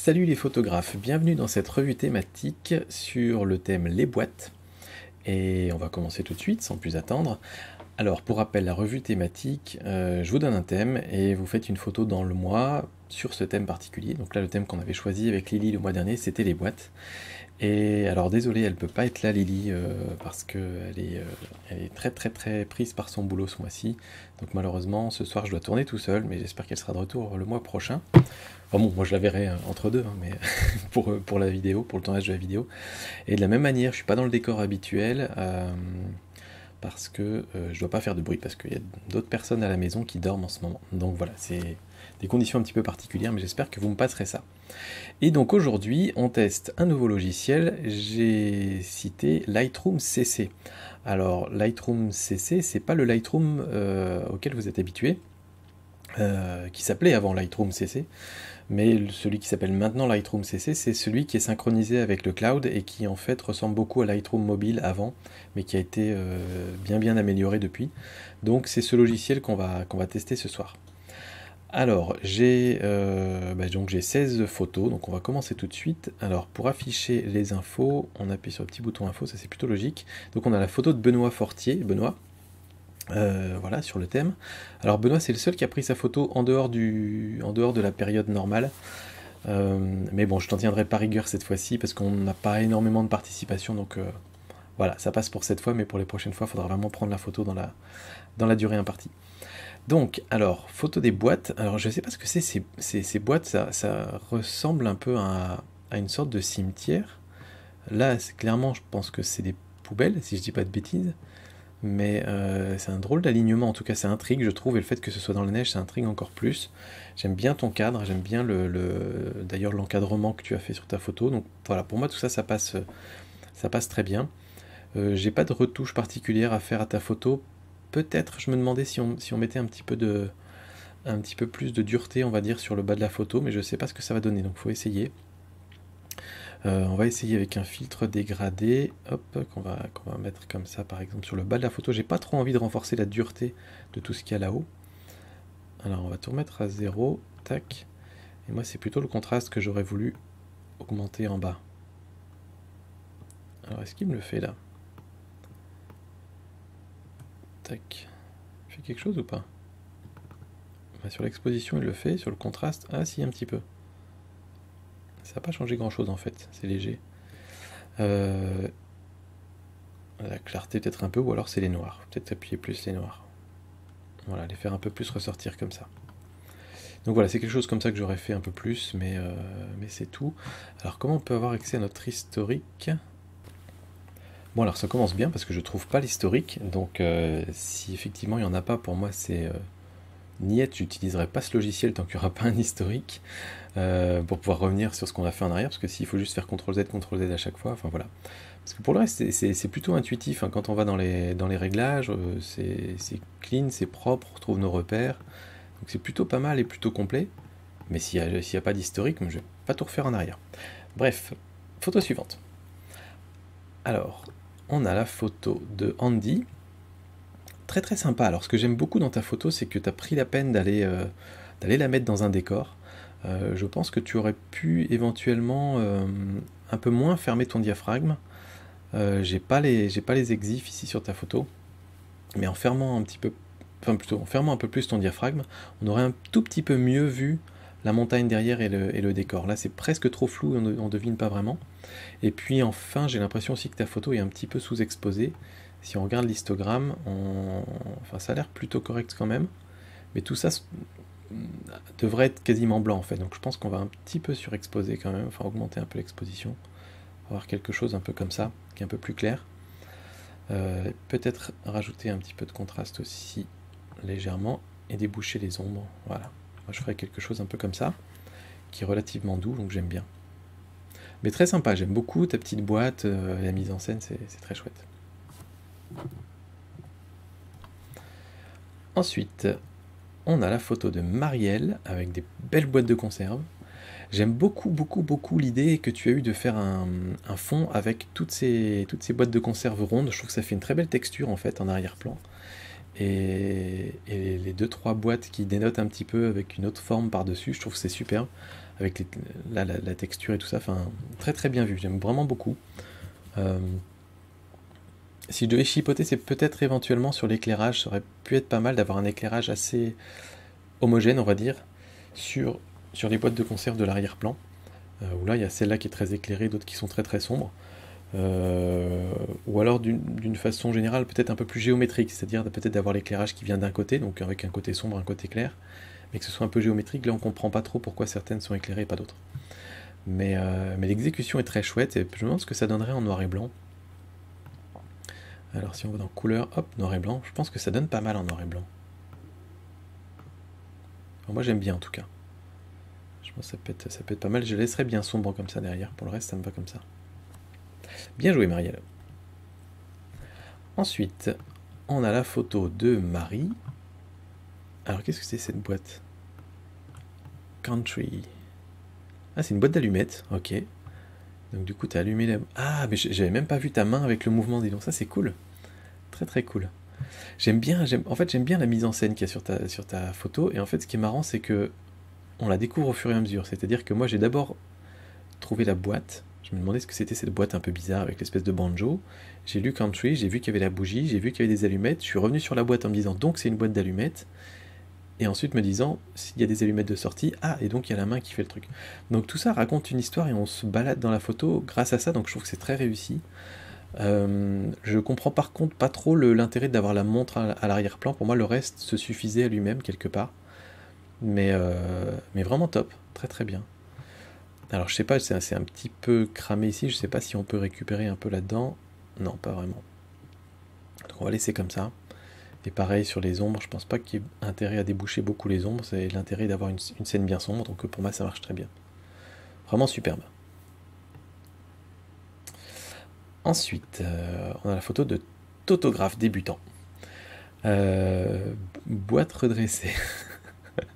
Salut les photographes, bienvenue dans cette revue thématique sur le thème les boîtes. Et on va commencer tout de suite sans plus attendre. Alors pour rappel, la revue thématique, je vous donne un thème et vous faites une photo dans le mois sur ce thème particulier. Donc là le thème qu'on avait choisi avec Lily le mois dernier c'était les boîtes. Et alors désolé, elle peut pas être là Lily parce qu'elle est très prise par son boulot ce mois-ci. Donc malheureusement ce soir je dois tourner tout seul, mais j'espère qu'elle sera de retour le mois prochain. Enfin bon, moi je la verrai entre deux, hein, mais pour la vidéo, pour le tournage de la vidéo. Et de la même manière, je suis pas dans le décor habituel parce que je dois pas faire de bruit, parce qu'il y a d'autres personnes à la maison qui dorment en ce moment. Donc voilà, c'est des conditions un petit peu particulières, mais j'espère que vous me passerez ça. Et donc aujourd'hui, on teste un nouveau logiciel. J'ai cité Lightroom CC. Alors Lightroom CC, c'est pas le Lightroom auquel vous êtes habitué, qui s'appelait avant Lightroom CC. Mais celui qui s'appelle maintenant Lightroom CC, c'est celui qui est synchronisé avec le cloud et qui en fait ressemble beaucoup à Lightroom mobile avant, mais qui a été bien amélioré depuis. Donc c'est ce logiciel qu'on va tester ce soir. Alors j'ai 16 photos, donc on va commencer tout de suite. Alors pour afficher les infos, on appuie sur le petit bouton info, ça c'est plutôt logique. Donc on a la photo de Benoît Fortier, voilà, sur le thème. Alors Benoît, c'est le seul qui a pris sa photo en dehors de la période normale. Mais bon, je t'en tiendrai pas rigueur cette fois-ci, parce qu'on n'a pas énormément de participation, donc voilà, ça passe pour cette fois, mais pour les prochaines fois, il faudra vraiment prendre la photo dans la durée impartie. Donc, alors, photo des boîtes. Alors, je sais pas ce que c'est, ces boîtes, ça ressemble un peu à une sorte de cimetière. Là, clairement, je pense que c'est des poubelles, si je dis pas de bêtises. Mais c'est un drôle d'alignement, en tout cas ça intrigue je trouve, et le fait que ce soit dans la neige ça intrigue encore plus. J'aime bien ton cadre, j'aime bien d'ailleurs l'encadrement que tu as fait sur ta photo, donc voilà, pour moi tout ça, ça passe très bien. J'ai pas de retouche particulière à faire à ta photo, peut-être je me demandais si on mettait un petit peu plus de dureté on va dire sur le bas de la photo, mais je sais pas ce que ça va donner, donc faut essayer. On va essayer avec un filtre dégradé, hop, qu'on va mettre comme ça par exemple sur le bas de la photo. J'ai pas trop envie de renforcer la dureté de tout ce qu'il y a là-haut. Alors on va tout remettre à 0, tac. Et moi c'est plutôt le contraste que j'aurais voulu augmenter en bas. Alors est-ce qu'il me le fait là? Tac. Il fait quelque chose ou pas? Sur l'exposition il le fait, sur le contraste, ah si, un petit peu. Ça n'a pas changé grand chose en fait, c'est léger. La clarté peut-être un peu, ou alors c'est les noirs. Peut-être appuyer plus les noirs. Voilà, les faire un peu plus ressortir comme ça. Donc voilà, c'est quelque chose comme ça que j'aurais fait un peu plus, mais c'est tout. Alors comment on peut avoir accès à notre historique? Bon alors ça commence bien parce que je trouve pas l'historique, donc si effectivement il n'y en a pas, pour moi c'est niette, j'utiliserai pas ce logiciel tant qu'il n'y aura pas un historique. Pour pouvoir revenir sur ce qu'on a fait en arrière, parce que s'il faut juste faire CTRL Z à chaque fois, enfin voilà. Parce que pour le reste, c'est plutôt intuitif, hein. Quand on va dans les réglages, c'est clean, c'est propre, on retrouve nos repères. Donc c'est plutôt pas mal et plutôt complet. Mais s'il n'y a pas d'historique, je vais pas tout refaire en arrière. Bref, photo suivante. Alors, on a la photo de Andy. Très sympa. Alors ce que j'aime beaucoup dans ta photo, c'est que tu as pris la peine d'aller la mettre dans un décor. Je pense que tu aurais pu éventuellement un peu moins fermer ton diaphragme. J'ai pas les exifs ici sur ta photo, mais en fermant un petit peu, enfin plutôt en fermant un peu plus ton diaphragme, on aurait un tout petit peu mieux vu la montagne derrière et le décor. Là c'est presque trop flou, on devine pas vraiment. Et puis enfin j'ai l'impression aussi que ta photo est un petit peu sous-exposée. Si on regarde l'histogramme, enfin ça a l'air plutôt correct quand même, mais tout ça devrait être quasiment blanc en fait, donc je pense qu'on va un petit peu surexposer quand même, enfin augmenter un peu l'exposition, avoir quelque chose un peu comme ça, qui est un peu plus clair. Peut-être rajouter un petit peu de contraste aussi, légèrement, et déboucher les ombres, voilà. Moi je ferais quelque chose un peu comme ça, qui est relativement doux, donc j'aime bien. Mais très sympa, j'aime beaucoup ta petite boîte, la mise en scène, c'est très chouette. Ensuite, on a la photo de Marielle avec des belles boîtes de conserve. J'aime beaucoup l'idée que tu as eu de faire un fond avec toutes ces boîtes de conserve rondes. Je trouve que ça fait une très belle texture en fait en arrière-plan. Et les 2-3 boîtes qui dénotent un petit peu avec une autre forme par-dessus, je trouve que c'est superbe. avec la texture et tout ça, enfin très très bien vu, j'aime vraiment beaucoup. Si je devais chipoter, c'est peut-être éventuellement sur l'éclairage, ça aurait pu être pas mal d'avoir un éclairage assez homogène, on va dire, sur les boîtes de conserve de l'arrière-plan, où là il y a celle-là qui est très éclairée, d'autres qui sont très très sombres. Ou alors d'une façon générale peut-être un peu plus géométrique, c'est-à-dire peut-être d'avoir l'éclairage qui vient d'un côté, donc avec un côté sombre, un côté clair, mais que ce soit un peu géométrique. Là on comprend pas trop pourquoi certaines sont éclairées et pas d'autres. Mais l'exécution est très chouette, et je me demande ce que ça donnerait en noir et blanc. Alors si on va dans couleur, hop, noir et blanc, je pense que ça donne pas mal en noir et blanc. Alors moi j'aime bien en tout cas. Je pense que ça peut être pas mal, je laisserai bien sombre comme ça derrière, pour le reste ça me va comme ça. Bien joué Marielle. Ensuite, on a la photo de Marie. Alors qu'est-ce que c'est cette boîte? Country. Ah, c'est une boîte d'allumettes, ok. Donc du coup, tu as allumé la... Ah, mais j'avais même pas vu ta main avec le mouvement, dis donc. Ça, c'est cool. Très très cool. J'aime bien la mise en scène qu'il y a sur ta photo. Et en fait, ce qui est marrant, c'est que on la découvre au fur et à mesure. C'est-à-dire que moi, j'ai d'abord trouvé la boîte. Je me demandais ce que c'était cette boîte un peu bizarre avec l'espèce de banjo. J'ai lu Country, j'ai vu qu'il y avait la bougie, j'ai vu qu'il y avait des allumettes. Je suis revenu sur la boîte en me disant donc c'est une boîte d'allumettes. Et ensuite me disant s'il y a des allumettes de sortie, ah, et donc il y a la main qui fait le truc. Donc tout ça raconte une histoire et on se balade dans la photo grâce à ça, donc je trouve que c'est très réussi. Je comprends par contre pas trop l'intérêt d'avoir la montre à l'arrière-plan. Pour moi, le reste se suffisait à lui-même quelque part. Mais vraiment top, très très bien. Alors je sais pas, c'est un petit peu cramé ici, je sais pas si on peut récupérer un peu là-dedans. Non, pas vraiment. Donc on va laisser comme ça. Et pareil sur les ombres, je pense pas qu'il y ait intérêt à déboucher beaucoup les ombres, c'est l'intérêt d'avoir une scène bien sombre, donc pour moi ça marche très bien. Vraiment superbe. Ensuite, on a la photo de photographe débutant. Boîte redressée.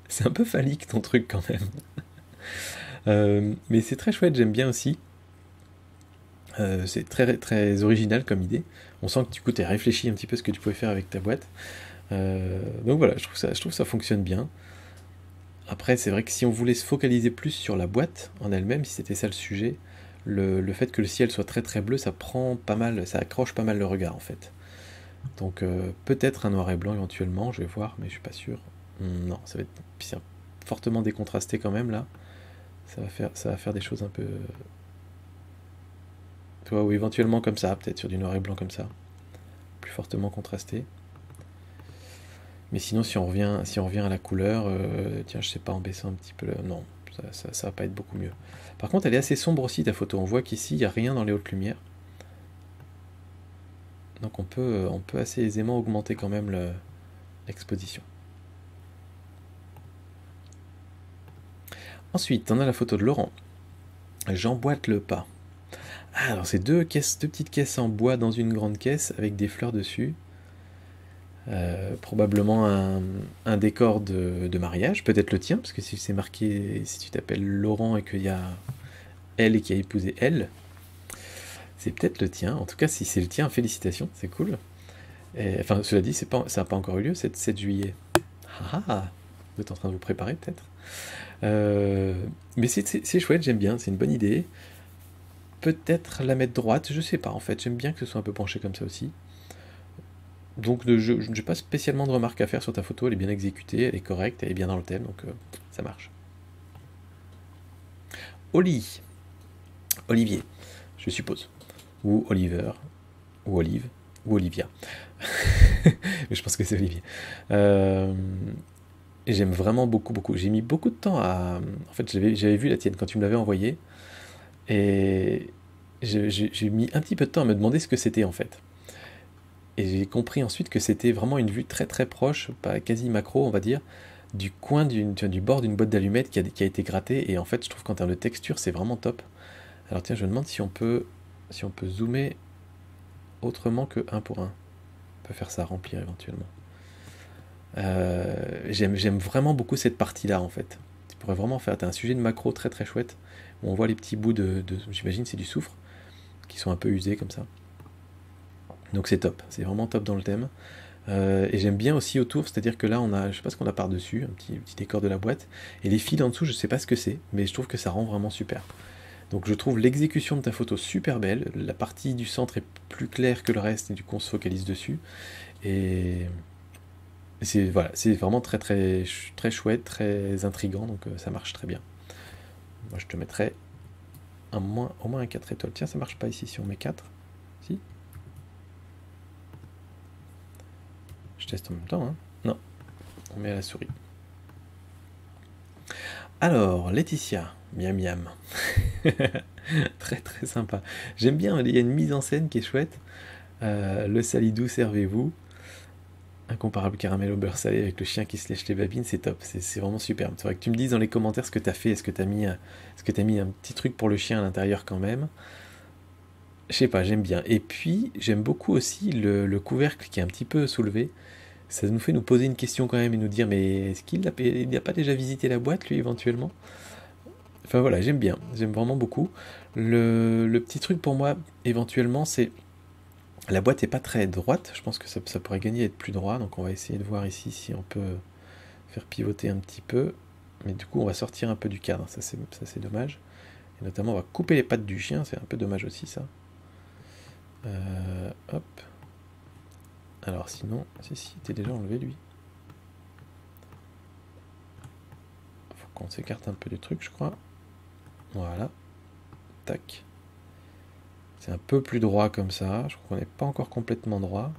C'est un peu phallique ton truc quand même. Mais c'est très chouette, j'aime bien aussi. C'est très, très original comme idée. On sent que du coup tu as réfléchi un petit peu ce que tu pouvais faire avec ta boîte. Donc voilà, je trouve que ça fonctionne bien. Après, c'est vrai que si on voulait se focaliser plus sur la boîte en elle-même, si c'était ça le sujet, le fait que le ciel soit très très bleu, ça prend pas mal, ça accroche pas mal le regard en fait. Donc peut-être un noir et blanc éventuellement, je vais voir, mais je suis pas sûr. Non, ça va être fortement décontrasté quand même là. Ça va faire des choses un peu... Tu vois, ou éventuellement comme ça, peut-être sur du noir et blanc comme ça. Plus fortement contrasté. Mais sinon, si on revient à la couleur, tiens, je sais pas, en baissant un petit peu... Non, ça va pas être beaucoup mieux. Par contre, elle est assez sombre aussi, ta photo. On voit qu'ici, il n'y a rien dans les hautes lumières. Donc on peut assez aisément augmenter quand même l'exposition. Ensuite, on a la photo de Laurent. J'emboîte le pas. Ah, alors c'est deux petites caisses en bois dans une grande caisse avec des fleurs dessus. Probablement un décor de mariage, peut-être le tien, parce que si c'est marqué, si tu t'appelles Laurent et qu'il y a elle et qui a épousé elle, c'est peut-être le tien. En tout cas, si c'est le tien, félicitations, c'est cool. Et, enfin, cela dit, ça n'a pas encore eu lieu, c'est 7 juillet. Ah ah, vous êtes en train de vous préparer peut-être. Mais c'est chouette, j'aime bien, c'est une bonne idée. Peut-être la mettre droite, je sais pas en fait, j'aime bien que ce soit un peu penché comme ça aussi. Donc je n'ai pas spécialement de remarques à faire sur ta photo, elle est bien exécutée, elle est correcte, elle est bien dans le thème, donc ça marche. Olivier, je suppose, ou Oliver, ou Olive, ou Olivia. Mais je pense que c'est Olivier. Et j'aime vraiment beaucoup, beaucoup. J'ai mis beaucoup de temps à... En fait, j'avais vu la tienne quand tu me l'avais envoyée, et j'ai mis un petit peu de temps à me demander ce que c'était en fait. Et j'ai compris ensuite que c'était vraiment une vue très très proche, pas quasi macro on va dire, du coin du bord d'une boîte d'allumettes qui a été grattée. Et en fait, je trouve qu'en termes de texture, c'est vraiment top. Alors tiens, je me demande si on peut zoomer autrement que un pour un. On peut faire ça, remplir éventuellement. J'aime vraiment beaucoup cette partie-là en fait. Tu pourrais vraiment faire... T'as un sujet de macro très très chouette, où on voit les petits bouts j'imagine c'est du soufre, qui sont un peu usés comme ça. Donc c'est top, c'est vraiment top dans le thème. Et j'aime bien aussi autour, c'est-à-dire que là on a, je sais pas ce qu'on a par-dessus, un petit décor de la boîte, et les fils en dessous je sais pas ce que c'est, mais je trouve que ça rend vraiment super. Donc je trouve l'exécution de ta photo super belle, la partie du centre est plus claire que le reste, et du coup on se focalise dessus, et c'est voilà, c'est vraiment très chouette, très intriguant, donc ça marche très bien. Moi je te mettrais au moins un 4 étoiles. Tiens, ça marche pas ici si on met 4. Si. Je teste en même temps, hein. Non, on met à la souris. Alors, Laetitia, miam miam. Très très sympa. J'aime bien, il y a une mise en scène qui est chouette. Le salidou, servez-vous. Incomparable caramel au beurre salé avec le chien qui se lèche les babines, c'est top, c'est vraiment superbe. C'est vrai que tu me dises dans les commentaires ce que tu as fait, est-ce que tu as mis un petit truc pour le chien à l'intérieur quand même. Je sais pas, j'aime bien. Et puis, j'aime beaucoup aussi le couvercle qui est un petit peu soulevé. Ça nous fait nous poser une question quand même et nous dire, mais est-ce qu'il n'a pas déjà visité la boîte, lui, éventuellement? Enfin voilà, j'aime bien, j'aime vraiment beaucoup. Le petit truc pour moi, éventuellement, c'est la boîte est pas très droite. Je pense que ça pourrait gagner à être plus droit. Donc on va essayer de voir ici si on peut faire pivoter un petit peu. Mais du coup, on va sortir un peu du cadre. Ça, c'est dommage. Et notamment, on va couper les pattes du chien. C'est un peu dommage aussi, ça. Hop. Alors sinon, si, t'es déjà enlevé, lui. Faut qu'on s'écarte un peu du truc, je crois. Voilà. Tac. C'est un peu plus droit comme ça. Je crois qu'on n'est pas encore complètement droit.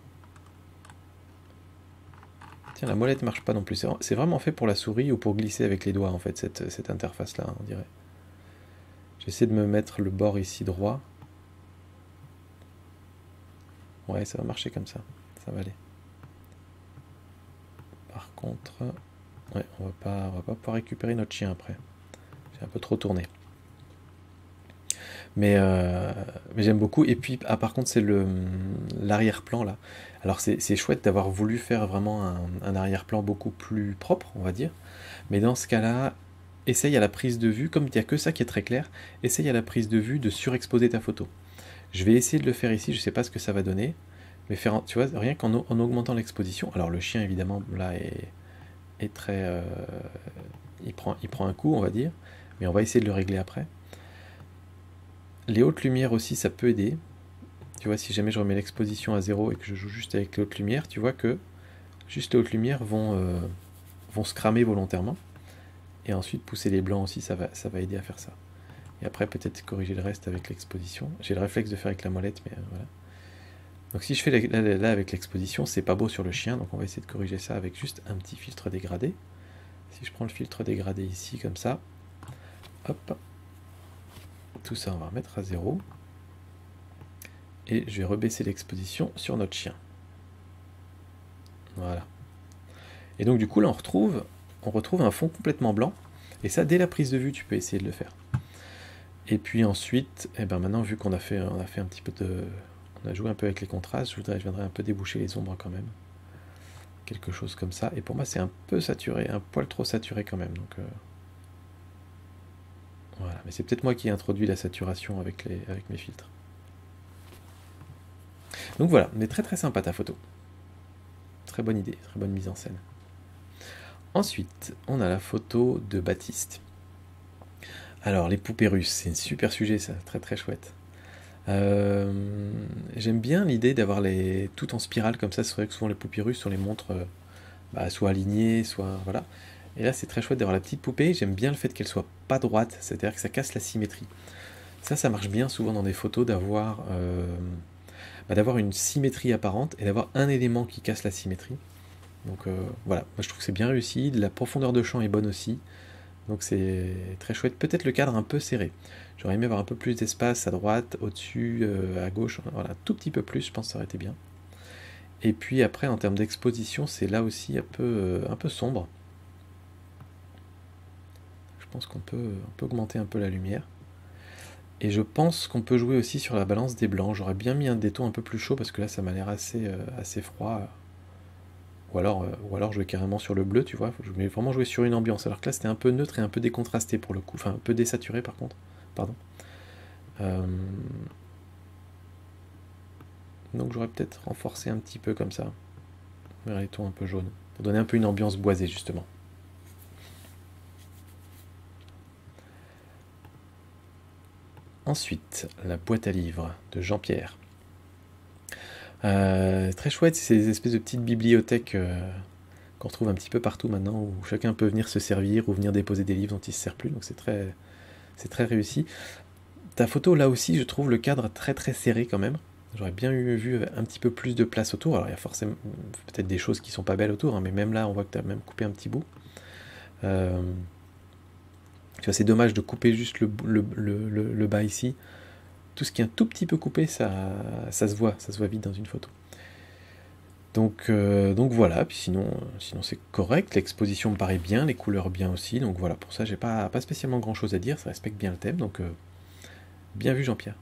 Tiens, la molette marche pas non plus. C'est vraiment fait pour la souris ou pour glisser avec les doigts, en fait, cette interface-là, on dirait. J'essaie de me mettre le bord ici droit. Ouais, ça va marcher comme ça. Ça va aller. Par contre, ouais, on va pas pouvoir récupérer notre chien après. J'ai un peu trop tourné. Mais j'aime beaucoup. Et puis, ah, par contre, c'est l'arrière-plan là. Alors, c'est chouette d'avoir voulu faire vraiment un arrière-plan beaucoup plus propre, on va dire. Mais dans ce cas-là, essaye à la prise de vue, comme il n'y a que ça qui est très clair, essaye à la prise de vue de surexposer ta photo. Je vais essayer de le faire ici, je ne sais pas ce que ça va donner. Mais faire, tu vois, rien qu'en augmentant l'exposition. Alors, le chien, évidemment, là, est très. Il prend un coup, on va dire. Mais on va essayer de le régler après. Les hautes lumières aussi, ça peut aider. Tu vois, si jamais je remets l'exposition à 0 et que je joue juste avec les hautes lumières, tu vois que juste les hautes lumières vont se cramer volontairement. Et ensuite, pousser les blancs aussi, ça va aider à faire ça. Et après, peut-être corriger le reste avec l'exposition. J'ai le réflexe de faire avec la molette, mais voilà. Donc si je fais là avec l'exposition, c'est pas beau sur le chien, donc on va essayer de corriger ça avec juste un petit filtre dégradé. Si je prends le filtre dégradé ici, comme ça, hop, tout ça on va remettre à 0. Et je vais rebaisser l'exposition sur notre chien. Voilà. Et donc du coup là on retrouve un fond complètement blanc. Et ça, dès la prise de vue, tu peux essayer de le faire. Et puis ensuite, eh ben maintenant vu qu'on a fait un petit peu de... On a joué un peu avec les contrastes, je viendrai un peu déboucher les ombres quand même. Quelque chose comme ça. Et pour moi c'est un peu saturé, un poil trop saturé quand même. Donc voilà. Mais c'est peut-être moi qui ai introduit la saturation avec mes filtres. Donc voilà, mais très très sympa ta photo. Très bonne idée, très bonne mise en scène. Ensuite, on a la photo de Baptiste. Alors, les poupées russes, c'est un super sujet ça, très très chouette. J'aime bien l'idée d'avoir tout en spirale comme ça. C'est vrai que souvent les poupées russes, on les montre soit alignées, soit... Voilà. Et là, c'est très chouette d'avoir la petite poupée. J'aime bien le fait qu'elle soit pas droite, c'est-à-dire que ça casse la symétrie. Ça marche bien souvent dans des photos d'avoir une symétrie apparente et d'avoir un élément qui casse la symétrie. Donc voilà, moi je trouve que c'est bien réussi, la profondeur de champ est bonne aussi, donc c'est très chouette. Peut-être le cadre un peu serré, j'aurais aimé avoir un peu plus d'espace à droite, au-dessus, à gauche, voilà, un tout petit peu plus, je pense que ça aurait été bien. Et puis après en termes d'exposition, c'est là aussi un peu sombre. Je pense qu'on peut augmenter un peu la lumière. Et je pense qu'on peut jouer aussi sur la balance des blancs, j'aurais bien mis des tons un peu plus chauds parce que là ça m'a l'air assez froid. Ou alors jouer carrément sur le bleu, tu vois. Je voulais vraiment jouer sur une ambiance. Alors que là, c'était un peu neutre et un peu décontrasté pour le coup. Enfin, un peu désaturé par contre. Pardon. Donc j'aurais peut-être renforcé un petit peu comme ça. vers les tons un peu jaunes, pour donner un peu une ambiance boisée justement. Ensuite, la boîte à livres de Jean-Pierre. Très chouette, c'est ces espèces de petites bibliothèques qu'on retrouve un petit peu partout maintenant, où chacun peut venir se servir ou venir déposer des livres dont il ne se sert plus, donc c'est très réussi. Ta photo, là aussi, je trouve le cadre très très serré quand même. J'aurais bien vu un petit peu plus de place autour. Alors il y a forcément peut-être des choses qui sont pas belles autour, hein, mais même là, on voit que tu as même coupé un petit bout. Tu vois, c'est dommage de couper juste le bas ici. Tout ce qui est un tout petit peu coupé, ça se voit vite dans une photo. Donc voilà, puis sinon c'est correct, l'exposition me paraît bien, les couleurs bien aussi, donc voilà, pour ça j'ai pas spécialement grand chose à dire, ça respecte bien le thème, donc bien vu Jean-Pierre.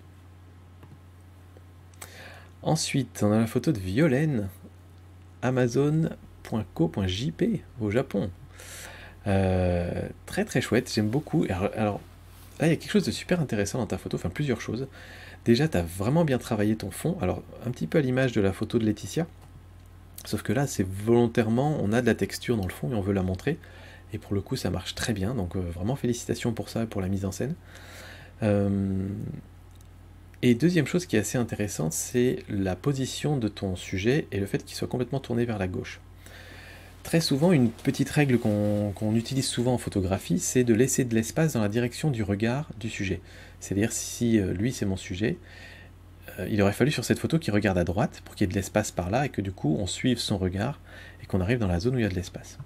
Ensuite, on a la photo de Violaine, amazon.co.jp au Japon. Très très chouette, j'aime beaucoup. Alors là, il y a quelque chose de super intéressant dans ta photo, enfin plusieurs choses. Déjà, tu as vraiment bien travaillé ton fond, alors un petit peu à l'image de la photo de Laetitia, sauf que là, c'est volontairement, on a de la texture dans le fond et on veut la montrer, et pour le coup, ça marche très bien, donc vraiment félicitations pour ça, pour la mise en scène. Et deuxième chose qui est assez intéressante, c'est la position de ton sujet et le fait qu'il soit complètement tourné vers la gauche. Très souvent, une petite règle qu'on utilise souvent en photographie, c'est de laisser de l'espace dans la direction du regard du sujet. C'est-à-dire, si lui c'est mon sujet, il aurait fallu sur cette photo qu'il regarde à droite pour qu'il y ait de l'espace par là et que du coup on suive son regard et qu'on arrive dans la zone où il y a de l'espace.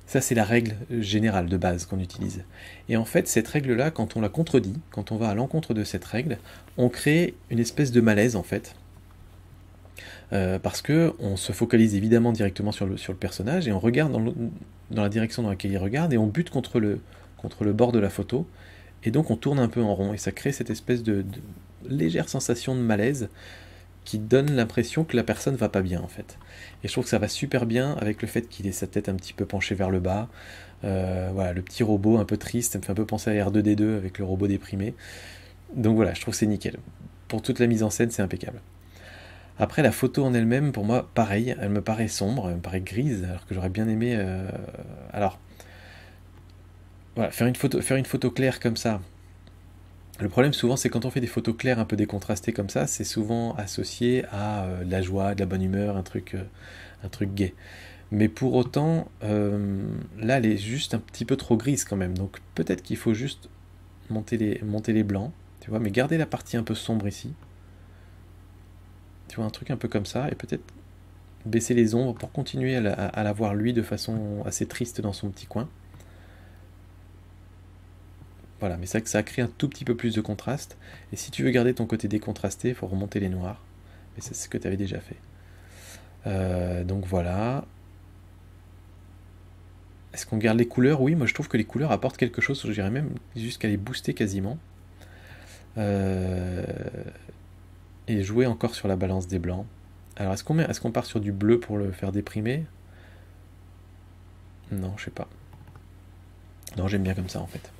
Ça, c'est la règle générale de base qu'on utilise. Et en fait, cette règle-là, quand on la contredit, quand on va à l'encontre de cette règle, on crée une espèce de malaise en fait. Parce que on se focalise évidemment directement sur le personnage et on regarde dans la direction dans laquelle il regarde et on bute contre le bord de la photo et donc on tourne un peu en rond et ça crée cette espèce de légère sensation de malaise qui donne l'impression que la personne va pas bien en fait. Et je trouve que ça va super bien avec le fait qu'il ait sa tête un petit peu penchée vers le bas. Voilà, le petit robot un peu triste, ça me fait un peu penser à R2D2 avec le robot déprimé. Donc voilà, je trouve que c'est nickel. Pour toute la mise en scène, c'est impeccable. Après, la photo en elle-même, pour moi, pareil, elle me paraît sombre, elle me paraît grise, alors que j'aurais bien aimé... Alors, voilà, faire une photo claire comme ça. Le problème, souvent, c'est quand on fait des photos claires un peu décontrastées comme ça, c'est souvent associé à de la joie, de la bonne humeur, un truc gai. Mais pour autant, là, elle est juste un petit peu trop grise quand même. Donc peut-être qu'il faut juste monter les blancs, tu vois, mais garder la partie un peu sombre ici. Tu vois, un truc un peu comme ça, et peut-être baisser les ombres pour continuer à la voir lui de façon assez triste dans son petit coin. Voilà, mais ça crée un tout petit peu plus de contraste. Et si tu veux garder ton côté décontrasté, il faut remonter les noirs. Mais c'est ce que tu avais déjà fait. Donc voilà. Est-ce qu'on garde les couleurs? Oui, moi je trouve que les couleurs apportent quelque chose, je dirais même jusqu'à les booster quasiment. Et jouer encore sur la balance des blancs. Alors est-ce qu'on part sur du bleu pour le faire déprimer? Non, je sais pas. Non, j'aime bien comme ça en fait.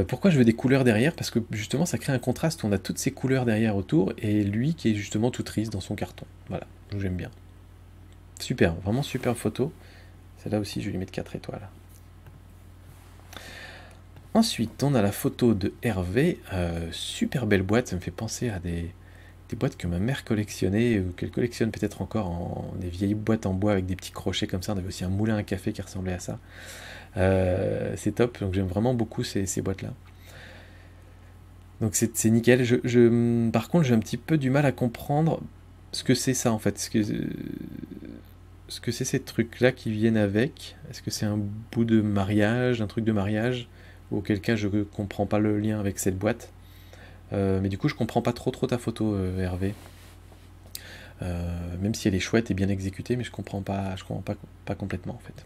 Pourquoi je veux des couleurs derrière? Parce que justement ça crée un contraste, on a toutes ces couleurs derrière autour, et lui qui est justement tout triste dans son carton. Voilà, donc j'aime bien. Super, vraiment super photo. Celle-là aussi je vais lui mettre 4 étoiles. Ensuite on a la photo de Hervé, super belle boîte, ça me fait penser à des boîtes que ma mère collectionnait, ou qu'elle collectionne peut-être encore, des vieilles boîtes en bois avec des petits crochets comme ça. On avait aussi un moulin à café qui ressemblait à ça. C'est top, donc j'aime vraiment beaucoup ces boîtes-là. Donc c'est nickel. Par contre, j'ai un petit peu du mal à comprendre ce que c'est ça en fait. Ce que c'est ces trucs-là qui viennent avec. Est-ce que c'est un bout de mariage, un truc de mariage? Ou auquel cas je comprends pas le lien avec cette boîte. Mais du coup, je comprends pas trop ta photo, Hervé. Même si elle est chouette et bien exécutée, mais je comprends pas complètement en fait.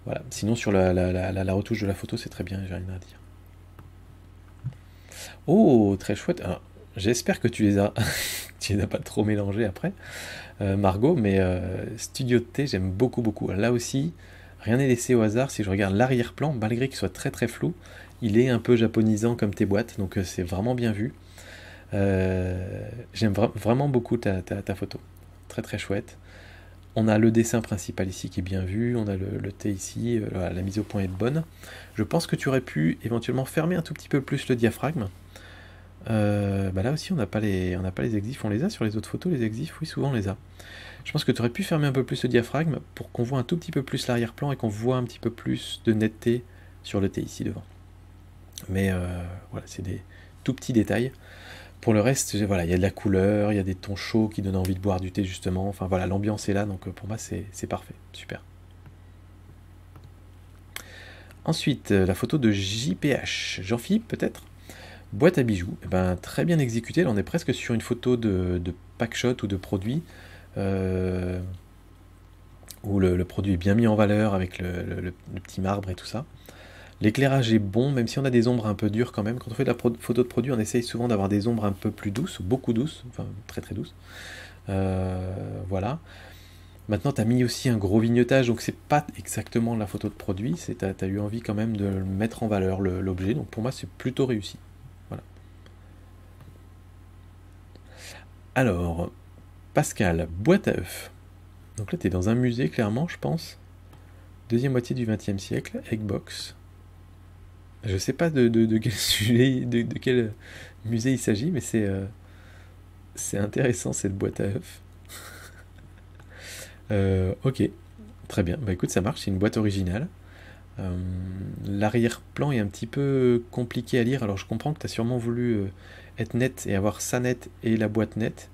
Voilà. Sinon, sur la retouche de la photo, c'est très bien, j'ai rien à dire. Oh, très chouette. Alors, j'espère que tu les as, tu les as pas trop mélangés après, Margot, mais Studio T, j'aime beaucoup, beaucoup. Là aussi, rien n'est laissé au hasard. Si je regarde l'arrière-plan, malgré qu'il soit très très flou, il est un peu japonisant comme tes boîtes, donc c'est vraiment bien vu. J'aime vraiment beaucoup ta photo. Très très chouette. On a le dessin principal ici qui est bien vu, on a le T ici, voilà, la mise au point est bonne. Je pense que tu aurais pu éventuellement fermer un tout petit peu plus le diaphragme. Bah là aussi on n'a pas les exifs, on les a sur les autres photos, les exifs, oui souvent on les a. Je pense que tu aurais pu fermer un peu plus le diaphragme pour qu'on voit un tout petit peu plus l'arrière-plan et qu'on voit un petit peu plus de netteté sur le T ici devant. Mais voilà, c'est des tout petits détails. Pour le reste, voilà, il y a de la couleur, il y a des tons chauds qui donnent envie de boire du thé justement. Enfin voilà, l'ambiance est là, donc pour moi c'est parfait, super. Ensuite, la photo de JPH, Jean-Philippe peut-être. Boîte à bijoux, eh ben, très bien exécutée. Là, on est presque sur une photo de packshot ou de produit, où le produit est bien mis en valeur avec le petit marbre et tout ça. L'éclairage est bon, même si on a des ombres un peu dures quand même. Quand on fait de la photo de produit, on essaye souvent d'avoir des ombres un peu plus douces, beaucoup douces, enfin très très douces. Voilà. Maintenant, tu as mis aussi un gros vignettage, donc c'est pas exactement la photo de produit, tu as eu envie quand même de mettre en valeur l'objet, donc pour moi c'est plutôt réussi. Voilà. Alors, Pascal, boîte à œufs. Donc là, tu es dans un musée, clairement, je pense. Deuxième moitié du XXe siècle, Eggbox. Je sais pas de quel sujet, de quel musée il s'agit, mais c'est intéressant cette boîte à œufs. Ok, très bien. Bah écoute, ça marche, c'est une boîte originale. L'arrière-plan est un petit peu compliqué à lire, alors je comprends que tu as sûrement voulu être net et avoir ça net et la boîte nette,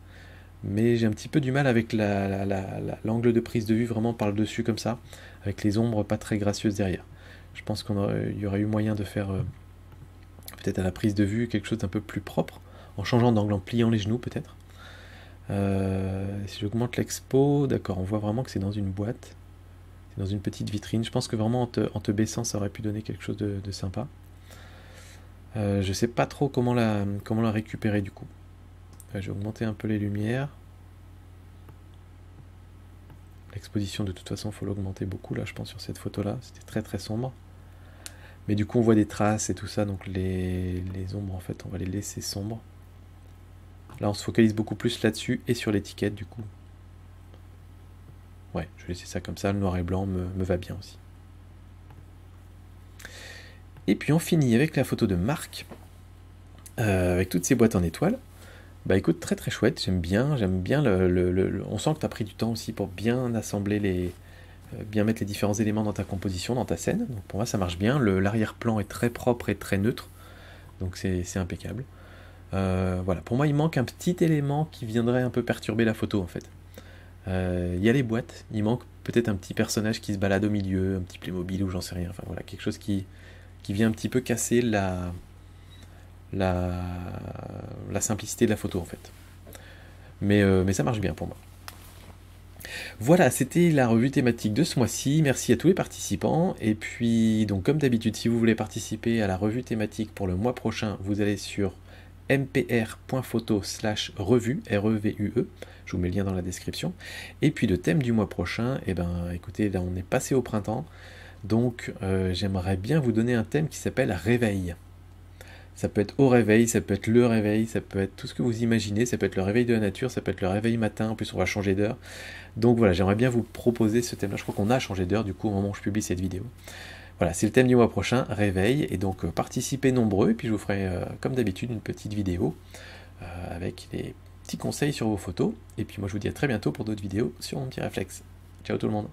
mais j'ai un petit peu du mal avec l'angle de prise de vue vraiment par le dessus comme ça, avec les ombres pas très gracieuses derrière. Je pense qu'il y aurait eu moyen de faire peut-être à la prise de vue quelque chose d'un peu plus propre, en changeant d'angle, en pliant les genoux peut-être. Si j'augmente l'expo, d'accord, on voit vraiment que c'est dans une boîte, c'est dans une petite vitrine. Je pense que vraiment en te baissant, ça aurait pu donner quelque chose de sympa. Je sais pas trop comment la récupérer du coup. J'ai augmenté un peu les lumières. L'exposition de toute façon, il faut l'augmenter beaucoup là, je pense, sur cette photo là. C'était très très sombre. Mais du coup, on voit des traces et tout ça, donc les ombres, en fait, on va les laisser sombres. Là, on se focalise beaucoup plus là-dessus et sur l'étiquette, du coup. Ouais, je vais laisser ça comme ça, le noir et blanc me va bien aussi. Et puis on finit avec la photo de Marc, avec toutes ces boîtes en étoiles. Bah écoute, très très chouette, j'aime bien on sent que tu as pris du temps aussi pour bien assembler bien mettre les différents éléments dans ta composition, dans ta scène. Donc pour moi ça marche bien, l'arrière-plan est très propre et très neutre, donc c'est impeccable. Voilà, pour moi il manque un petit élément qui viendrait un peu perturber la photo en fait. Il y a les boîtes, il manque peut-être un petit personnage qui se balade au milieu, un petit Playmobil ou j'en sais rien, enfin voilà, quelque chose qui vient un petit peu casser la simplicité de la photo en fait. Mais ça marche bien pour moi. Voilà, c'était la revue thématique de ce mois-ci. Merci à tous les participants. Et puis, donc comme d'habitude, si vous voulez participer à la revue thématique pour le mois prochain, vous allez sur mpr.photo/revue, R-E-V-U-E. Je vous mets le lien dans la description. Et puis le thème du mois prochain, eh ben, écoutez, là on est passé au printemps. Donc j'aimerais bien vous donner un thème qui s'appelle réveil. Ça peut être au réveil, ça peut être le réveil, ça peut être tout ce que vous imaginez, ça peut être le réveil de la nature, ça peut être le réveil matin, en plus on va changer d'heure. Donc voilà, j'aimerais bien vous proposer ce thème-là. Je crois qu'on a changé d'heure du coup au moment où je publie cette vidéo. Voilà, c'est le thème du mois prochain, réveil, et donc participez nombreux, et puis je vous ferai comme d'habitude une petite vidéo avec des petits conseils sur vos photos. Et puis moi je vous dis à très bientôt pour d'autres vidéos sur mon petit réflexe. Ciao tout le monde.